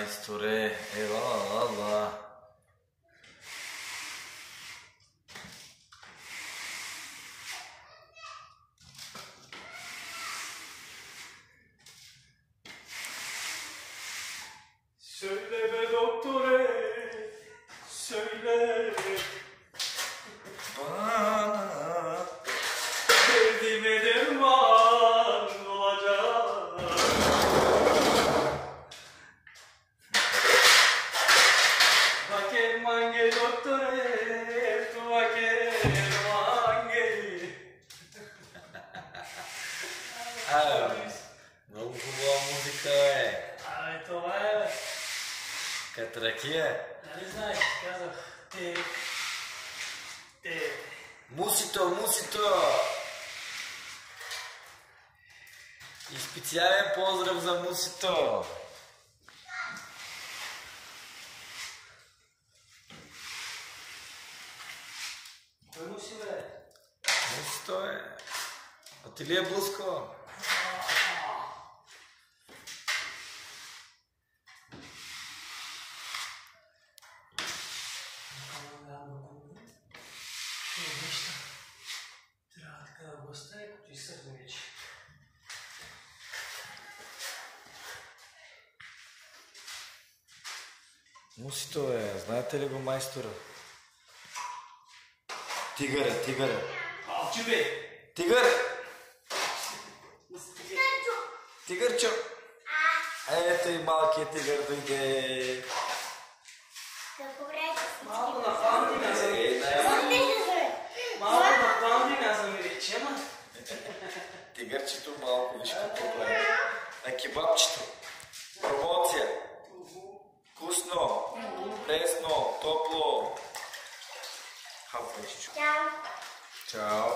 майсторе, ела. Söyle be doktore, söyle. Bana Derdime derman olacak. Va che mangi dottore, tu va che mangi. много хубава музика е. Абе, това е, бе. Катракия. Нали знаеш, казах, те. Мусито! И специален поздрав за Мусито! Кой му си, бе? Мусито е от Илия Блъско. Трябва така да го оставя, като изсъхне вече. Мусито е, знаете ли го майстора? Тигъра. Малче, бе! Тигър! Тигърчо! Ето и малкият тигър дойде. Малко на пандина за ми. Малко на пандина за ми рече, ма. Тигърчето малко, виж какво прави. На кебабчето. Промоция. Вкусно. Пресно. Топло. Хапвай, чичо. Чао.